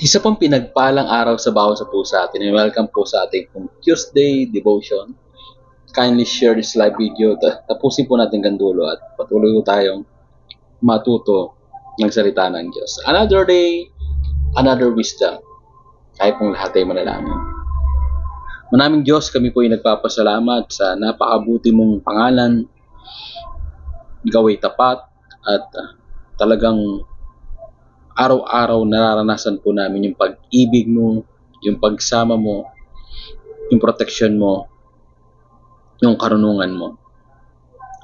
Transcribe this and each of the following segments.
Isa pong pinagpalang araw sa bawat sa po sa atin. Welcome po sa ating Tuesday devotion. Kindly share this live video. Tapusin po natin gandulo at patuloy po tayong matuto ng salita ng Diyos. Another day, another wisdom. Kahit pong lahat ay manalangin. Manaming Diyos, kami po ay nagpapasalamat sa napakabuti mong pangalan, gaway tapat, at talagang araw-araw nararanasan po namin yung pag-ibig mo, yung pagsama mo, yung protection mo, yung karunungan mo.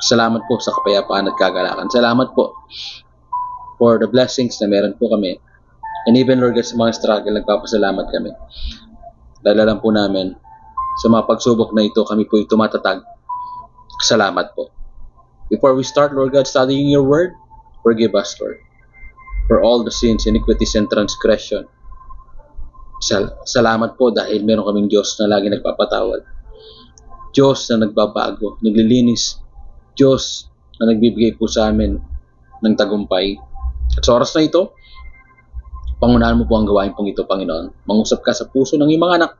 Salamat po sa kapayapaan at kagalakan. Salamat po for the blessings na meron po kami. And even Lord God, sa mga struggle, nagpapasalamat kami. Dahil alam po namin, sa mga pagsubok na ito, kami po ay tumatatag. Salamat po. Before we start, Lord God, studying your word, forgive us, Lord, for all the sins, iniquities, and transgression. Salamat po dahil meron kaming Diyos na lagi nagpapatawad. Diyos na nagbabago, naglilinis. Diyos na nagbibigay po sa amin ng tagumpay. At sa oras na ito, pangunahan mo po ang gawain pong ito, Panginoon. Mangusap ka sa puso ng iyong mga anak.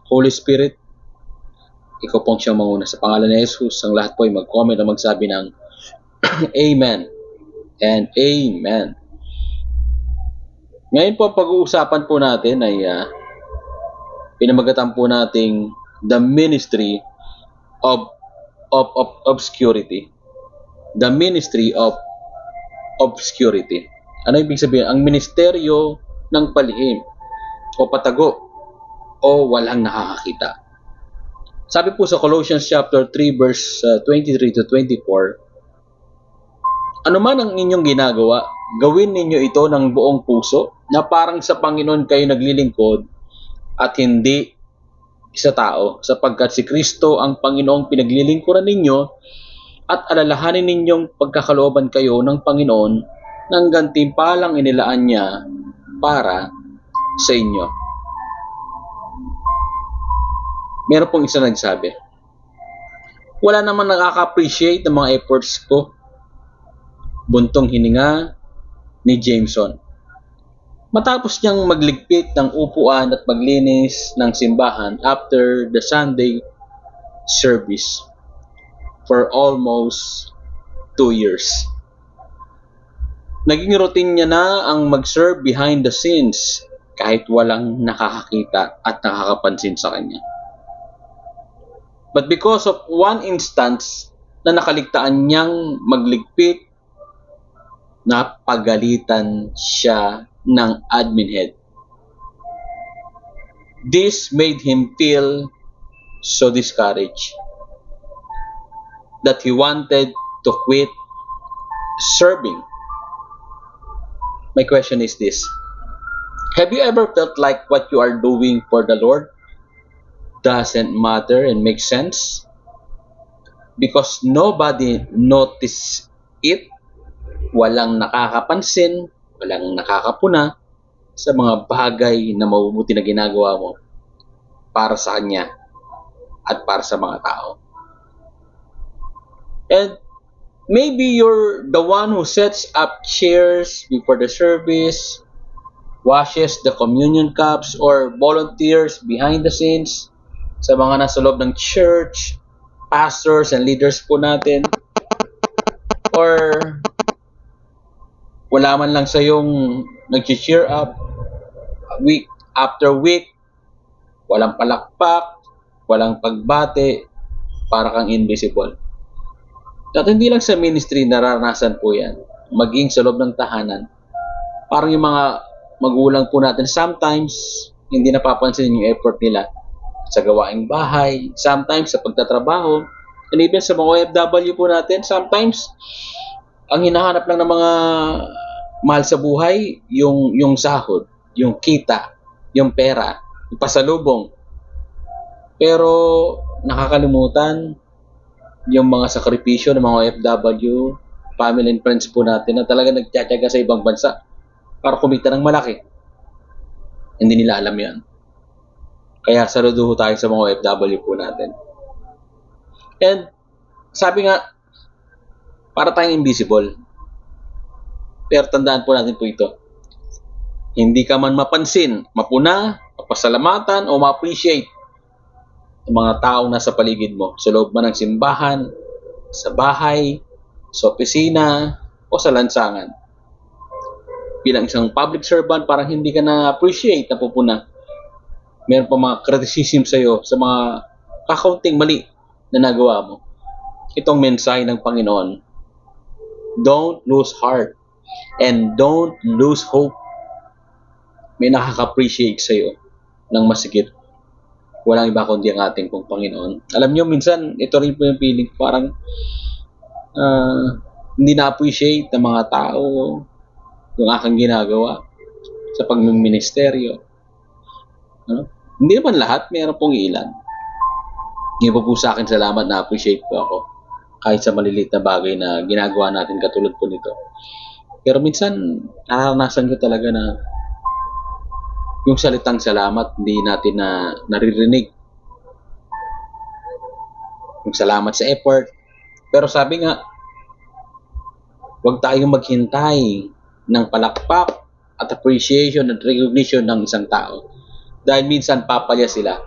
Holy Spirit, ikaw pong siyang manguna. Sa pangalan ni Jesus, ang lahat po ay mag-comment at magsabi ng Amen and Amen. Ngayon po, pag-uusapan po natin ay pinamagatan po nating the ministry of obscurity. The ministry of obscurity. Ano ibig sabihin? Ang ministeryo ng palihim o patago o walang nakakakita. Sabi po sa Colossians chapter 3 verse 23 to 24, ano man ang inyong ginagawa, gawin ninyo ito ng buong puso na parang sa Panginoon kayo naglilingkod at hindi sa tao, sapagkat si Kristo ang Panginoong pinaglilingkuran ninyo at alalahanin ninyong pagkakalooban kayo ng Panginoon ng gantimpalang inilaan niya para sa inyo. Meron pong isa nagsabi, wala naman nakaka-appreciate ng mga efforts ko. Buntong hininga ni Jameson. Matapos niyang magligpit ng upuan at maglinis ng simbahan after the Sunday service for almost 2 years. Naging routine niya na ang mag-serve behind the scenes kahit walang nakakakita at nakakapansin sa kanya. But because of one instance na nakaligtaan niyang magligpit, napagalitan siya ng admin head. This made him feel so discouraged that he wanted to quit serving. My question is this: have you ever felt like what you are doing for the Lord doesn't matter and make sense because nobody noticed it? Walang nakakapansin, walang nakakapuna sa mga bagay na mabubuti na ginagawa mo para sa Kanya at para sa mga tao. And maybe you're the one who sets up chairs before the service, washes the communion cups, or volunteers behind the scenes sa mga nasa loob ng church, pastors and leaders po natin. Or wala man lang sa yung nag-cheer up week after week, walang palakpak, walang pagbate, para kang invisible. At hindi lang sa ministry nararanasan po yan, maging sa loob ng tahanan. Parang yung mga magulang po natin, sometimes hindi napapansin yung effort nila sa gawaing bahay, sometimes sa pagtatrabaho, and even sa mga OFW po natin, sometimes ang hinahanap lang ng mga mahal sa buhay, yung sahod, yung kita, yung pera, yung pasalubong. Pero nakakalimutan yung mga sakripisyo ng mga OFW, family and friends po natin na talaga nagtsatsaga sa ibang bansa para kumita ng malaki. Hindi nila alam yan. Kaya saludo tayo sa mga OFW po natin. And sabi nga, para tayong invisible. Pero tandaan po natin po ito. hindi ka man mapansin, mapuna, mapasalamatan o ma-appreciate ang mga taong nasa paligid mo, sa loob man ng simbahan, sa bahay, sa opisina, o sa lansangan. Bilang isang public servant, parang hindi ka na-appreciate, napupuna. Meron pa mga criticism sa'yo sa mga kakaunting mali na nagawa mo. Itong mensahe ng Panginoon, don't lose heart and don't lose hope. May nakaka-appreciate sa'yo ng masigit. Walang iba kundi ang ating pong Panginoon. Alam nyo, minsan, ito rin po yung feeling, parang hindi na-appreciate ng mga tao yung aking ginagawa sa pagmiministeryo. Hindi naman lahat, mayroon pong ilan. Hindi po sa akin salamat, na-appreciate po ako kahit sa maliliit na bagay na ginagawa natin katulad po nito. Pero minsan, naranasan ko talaga na yung salitang salamat, hindi natin na naririnig. Yung salamat sa effort. Pero sabi nga, huwag tayong maghintay ng palakpak at appreciation at recognition ng isang tao. Dahil minsan papalya sila.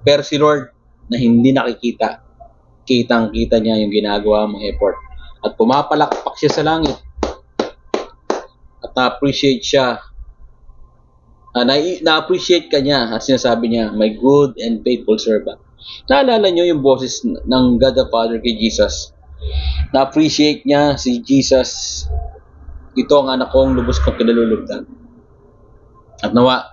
Pero si Lord na hindi nakikita, kitang-kita niya yung ginagawa mong effort. At pumapalakpak siya sa langit. At na-appreciate siya. Na-appreciate ka niya. At sinasabi niya, my good and faithful servant. Naalala niyo yung boses ng God the Father kay Jesus. Na-appreciate niya si Jesus. Ito ang anak kong lubos kong kinalulugdan. At nawa,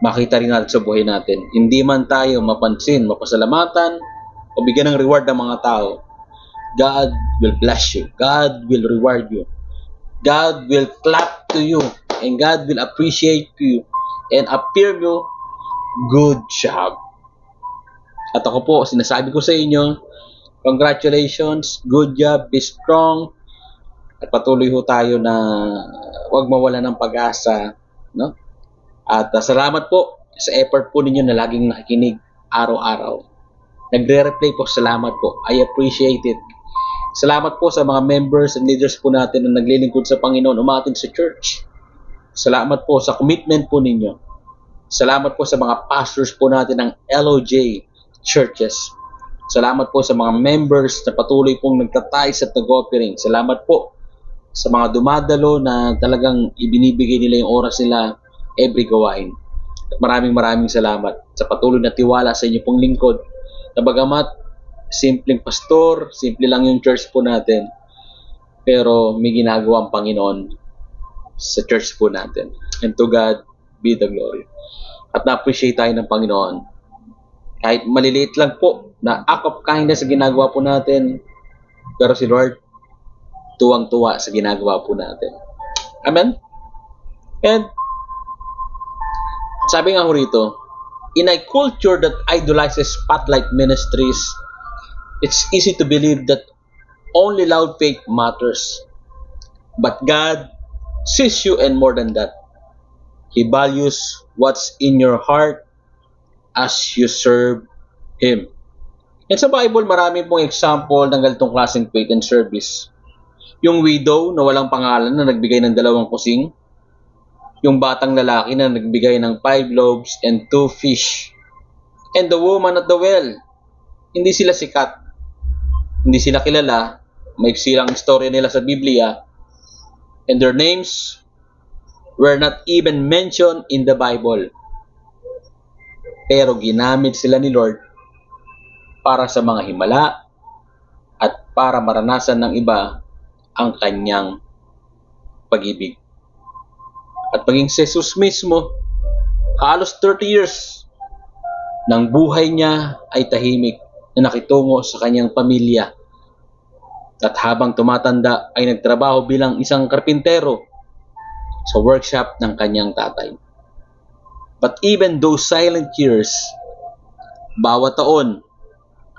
makita rin natin sa buhay natin. Hindi man tayo mapansin, mapasalamatan, o bigyan ng reward ng mga tao, God will bless you. God will reward you. God will clap to you. And God will appreciate you. And appear you, good job. At ako po, sinasabi ko sa inyo, congratulations, good job, be strong. At patuloy ho tayo na huwag mawala ng pag-asa. No? At salamat po sa effort po ninyo na laging nakikinig araw-araw. Nagre-replay po, salamat po. I appreciate it. Salamat po sa mga members and leaders po natin na naglilingkod sa Panginoon, umatin sa church. Salamat po sa commitment po ninyo. Salamat po sa mga pastors po natin ng LOJ churches. Salamat po sa mga members na patuloy pong nagtatayos at nag-offering. Salamat po sa mga dumadalo na talagang ibinibigay nila yung oras nila every gawain. At maraming salamat sa patuloy na tiwala sa inyo pong lingkod. Na bagamat simpleng pastor, simple lang yung church po natin, pero may ginagawa ang Panginoon sa church po natin. And to God be the glory. At na-appreciate tayo ng Panginoon. Kahit maliliit lang po na act of kindness sa ginagawa po natin, pero si Lord tuwang-tuwa sa ginagawa po natin. Amen? And sabi nga ho rito, in a culture that idolizes spotlight ministries, it's easy to believe that only loud faith matters. But God sees you and more than that. He values what's in your heart as you serve Him. And sa Bible, marami pong example ng ganitong klaseng faith and service. Yung widow na walang pangalan na nagbigay ng 2 kusing. Yung batang lalaki na nagbigay ng 5 loaves and 2 fish. And the woman at the well. Hindi sila sikat. Hindi sila kilala. May silang istorya nila sa Biblia. And their names were not even mentioned in the Bible. Pero ginamit sila ni Lord para sa mga himala at para maranasan ng iba ang kanyang pag-ibig. At maging si Jesus mismo, halos 30 years ng buhay niya ay tahimik na nakitungo sa kanyang pamilya. At habang tumatanda ay nagtrabaho bilang isang karpintero sa workshop ng kanyang tatay. But even those silent years, bawat taon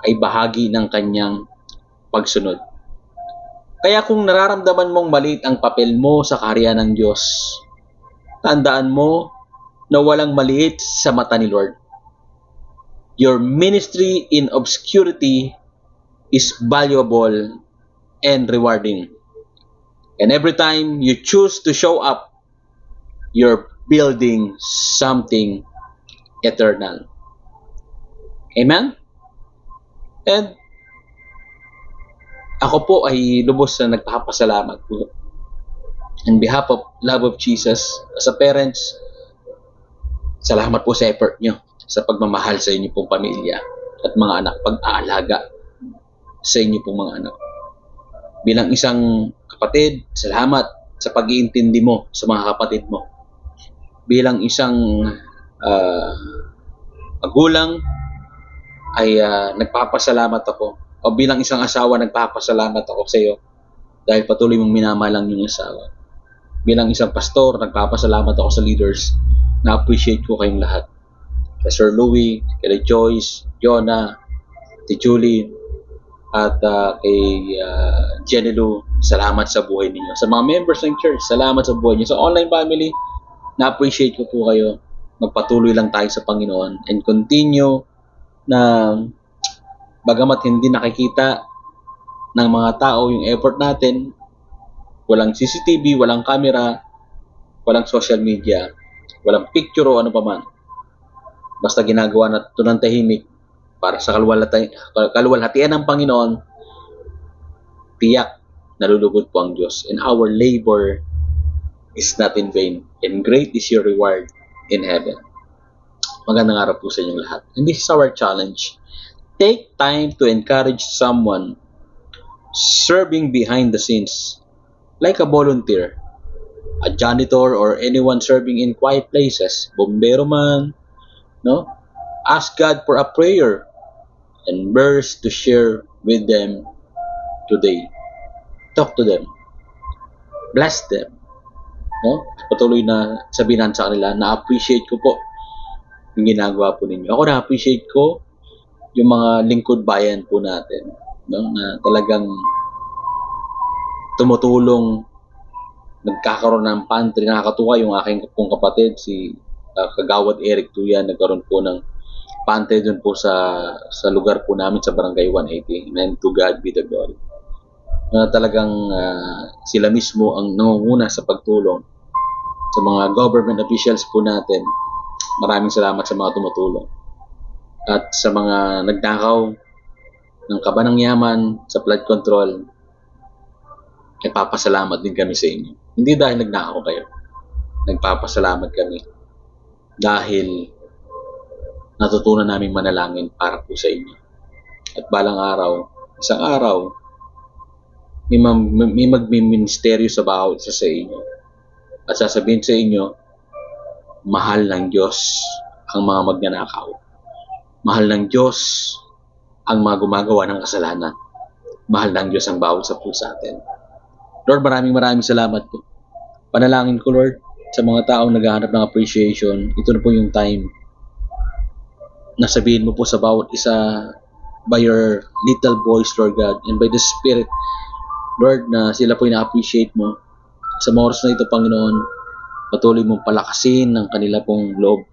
ay bahagi ng kanyang pagsunod. Kaya kung nararamdaman mong maliit ang papel mo sa kaharian ng Diyos, tandaan mo na walang maliit sa mata ni Lord. Your ministry in obscurity is valuable and rewarding. And every time you choose to show up, you're building something eternal. Amen? And ako po ay lubos na nagpapasalamat po on behalf of love of Jesus. As a parents, salamat po sa effort nyo sa pagmamahal sa inyo pong pamilya at mga anak, pag-aalaga sa inyo pong mga anak. Bilang isang kapatid, salamat sa pag-iintindi mo sa mga kapatid mo. Bilang isang magulang, ay nagpapasalamat ako. O bilang isang asawa, nagpapasalamat ako sa iyo dahil patuloy mong minamalang yung asawa. Bilang isang pastor, nagpapasalamat ako sa leaders. Na-appreciate ko kayong lahat. Kay Sir Louie, kay Joyce, Jonah, kay Julie, at kay Jenny Lou, salamat sa buhay ninyo. Sa mga members ng church, salamat sa buhay niyo. Sa online family, na-appreciate ko po kayo. Magpatuloy lang tayo sa Panginoon and continue na bagamat hindi nakikita ng mga tao yung effort natin, walang CCTV, walang camera, walang social media, walang picture o ano pa man. Basta ginagawa na ito ng tahimik para sa kaluwalhatian ng Panginoon, tiyak nalulugod po ang Diyos. And our labor is not in vain. And great is your reward in heaven. Magandang araw po sa inyong lahat. And this is our challenge. Take time to encourage someone serving behind the scenes, like a volunteer, a janitor, or anyone serving in quiet places, bombero man, no? Ask God for a prayer and verse to share with them today. Talk to them. Bless them. No? Patuloy na sabihin sa kanila, na-appreciate ko po yung ginagawa po ninyo. Ako na-appreciate ko yung mga lingkod bayan po natin, no? Na talagang tumutulong, nagkakaroon ng pantry. Nakakatuwa yung aking pong kapatid, si Kagawad Eric Tuyan, nagkaroon po ng pantry dun po sa lugar po namin sa Barangay 180. And to God be the glory. Talagang sila mismo ang nangunguna sa pagtulong sa mga government officials po natin. Maraming salamat sa mga tumutulong. At sa mga nagnakaw ng kaba ng yaman sa flood control, nagpapasalamat din kami sa inyo. Hindi dahil nagnakaw kayo. Nagpapasalamat kami dahil natutunan namin manalangin para po sa inyo. At balang araw, isang araw, may magmiministeryo sa bawat isa sa inyo. At sasabihin sa inyo, mahal ng Diyos ang mga magnanakaw. Mahal ng Diyos ang mga gumagawa ng kasalanan. Mahal ng Diyos ang bawat sa pusa atin. Lord, maraming salamat po. Panalangin ko, Lord, sa mga taong naghahanap ng appreciation, ito na po yung time na sabihin mo po sa bawat isa by your little voice, Lord God, and by the Spirit, Lord, na sila po ina-appreciate mo. Sa mga oras na ito, Panginoon, patuloy mong palakasin ng kanila pong loob.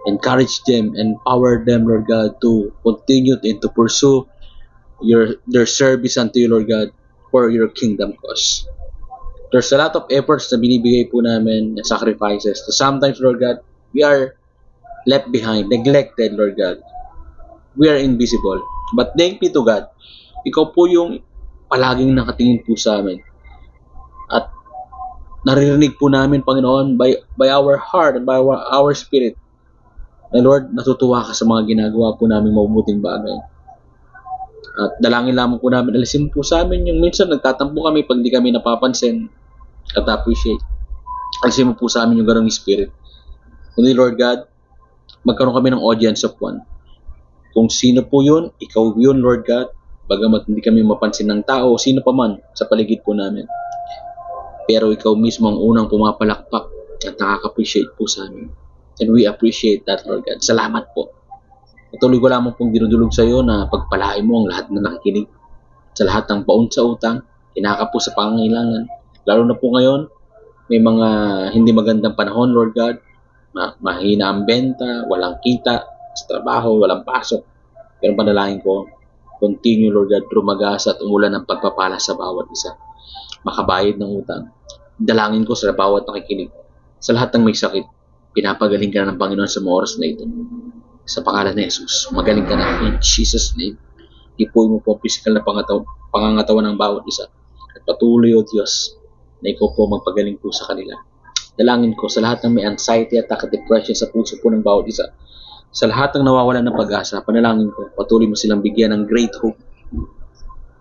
Encourage them, empower them, Lord God, to continue and to pursue their service unto you, Lord God, for your kingdom cause. There's a lot of efforts na binibigay po namin, na sacrifices. So sometimes, Lord God, we are left behind, neglected, Lord God. We are invisible. But thank be to God, ikaw po yung palaging nakatingin po sa amin. At naririnig po namin, Panginoon, by our heart and by our spirit, na Lord, natutuwa ka sa mga ginagawa po namin mabubuting bagay. At dalangin lamang po namin, alisin po sa amin yung minsan nagtatampo kami pag di kami napapansin at appreciate. Alisin mo po sa amin yung ganong spirit. Kundi Lord God, magkaroon kami ng audience of one. Kung sino po yun, ikaw yun, Lord God. Bagamat hindi kami mapansin ng tao, sino pa man sa paligid po namin. Pero ikaw mismo ang unang pumapalakpak at nakaka-appreciate po sa amin. And we appreciate that, Lord God. Salamat po. Patuloy ko lamang pong dinudulog sa iyo na pagpalain mo ang lahat na nakikinig. Sa lahat ng paun sa utang, kinakapo sa pangangailangan. Lalo na po ngayon, may mga hindi magandang panahon, Lord God. Mahina ang benta, walang kita sa trabaho, walang pasok. Pero panalangin ko, continue, Lord God, trumagas at umulan ng pagpapala sa bawat isa. Makabayad ng utang. Dalangin ko sa bawat nakikinig Sa lahat ng may sakit, pinapagaling ka na ng Panginoon sa mga oras na ito. Sa pangalan ni Jesus, magaling ka na in Jesus' name. Ipuin mo po ang physical na pangangatawan ng bawat isa. At patuloy, O Diyos, na ikaw po magpagaling po sa kanila. Dalangin ko sa lahat ng may anxiety, attack at depression sa puso po ng bawat isa. Sa lahat ng nawawalan ng pag-asa, panalangin ko, patuloy mo silang bigyan ng great hope.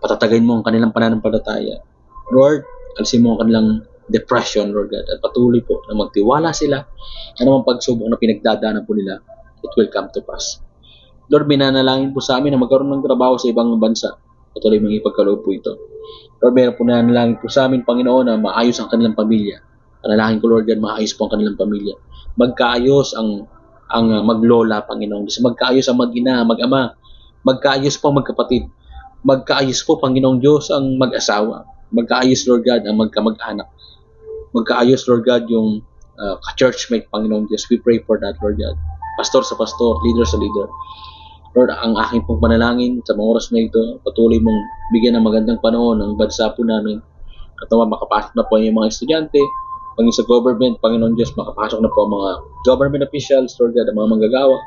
Patatagayin mo ang kanilang pananampalataya. Lord, alisin mo ang kanilang depression, Lord God, at patuloy po na magtiwala sila na naman pagsubok na pinagdadaanan po nila, it will come to pass. Lord, binanalangin po sa amin na magkaroon ng trabaho sa ibang bansa. Patuloy mong ipagkaloob po ito. Lord, meron po nanalangin po sa amin, Panginoon, na maayos ang kanilang pamilya. Panalangin ko, Lord God, maayos po ang kanilang pamilya. Magkaayos ang maglola, Panginoon. Magkaayos ang mag-ina, mag-ama. Magkaayos po ang magkapatid. Magkaayos po, Panginoong Diyos, ang mag-asawa. Magkaayos, Lord God, ang magkamag-anak. Magkaayos, Lord God, yung ka-churchmate, Panginoong Diyos. We pray for that, Lord God. Pastor sa pastor, leader sa leader. Lord, ang aking pong panalangin sa mga oras na ito, patuloy mong bigyan ng magandang panahon ang bansa po namin. At naman makapasok na po yung mga estudyante, pangin sa government, Panginoon Diyos, makapasok na po ang mga government officials, Lord God, ang mga manggagawa.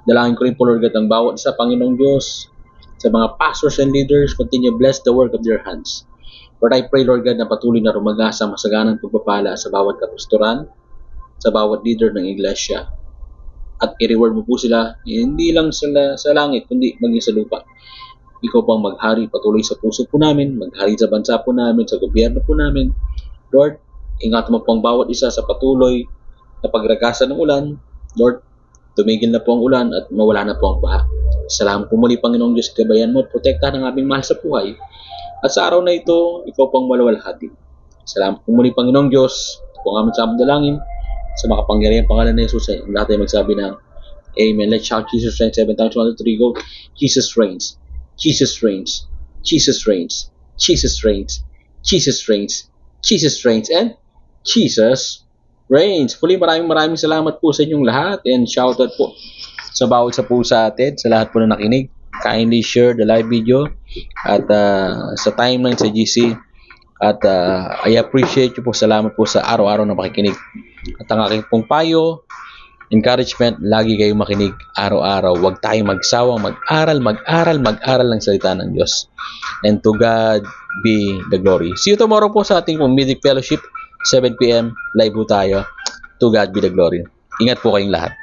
Dalangin ko rin po, Lord God, ang bawat isa, Panginoong Diyos, sa mga pastors and leaders, continue bless the work of their hands. Lord, I pray, Lord God, na patuloy na rumagasa masaganang pagpapala sa bawat kapastoran, sa bawat leader ng iglesia. At i-reward mo po sila, hindi lang sa langit, kundi maging sa lupa. Ikaw pang maghari patuloy sa puso po namin, maghari sa bansa po namin, sa gobyerno po namin. Lord, ingat mo po ang bawat isa sa patuloy na pagragasa ng ulan. Lord, tumigil na po ang ulan at mawala na po ang baha. Salamat po muli, Panginoong Diyos, kabayan mo at protektahan ang aming mahal sa buhay. At sa araw na ito, ikaw pang malawalhati. Salamat po muli, Panginoong Diyos, kung aming sa aming dalangin, sa makapangyarihang pangalan ni Jesus, ang lahat ay magsabi ng Amen. Let's shout Jesus reigns 7 times, 1, 2, 3, go. Jesus reigns. Jesus reigns. Jesus reigns. Jesus reigns. Jesus reigns. Jesus reigns. And Jesus reigns. Muli maraming salamat po sa inyong lahat and shout out po sa bawat sa po sa atin, sa lahat po na nakinig. Kindly share the live video at sa timeline sa GC. At I appreciate you po. Salamat po sa araw-araw na makikinig. At ang aking pong payo, encouragement, lagi kayong makinig araw-araw. Huwag tayong magsawang mag-aral ng salita ng Diyos. And to God be the glory. See you tomorrow po sa ating Midweek Fellowship, 7 p.m. Live po tayo. To God be the glory. Ingat po kayong lahat.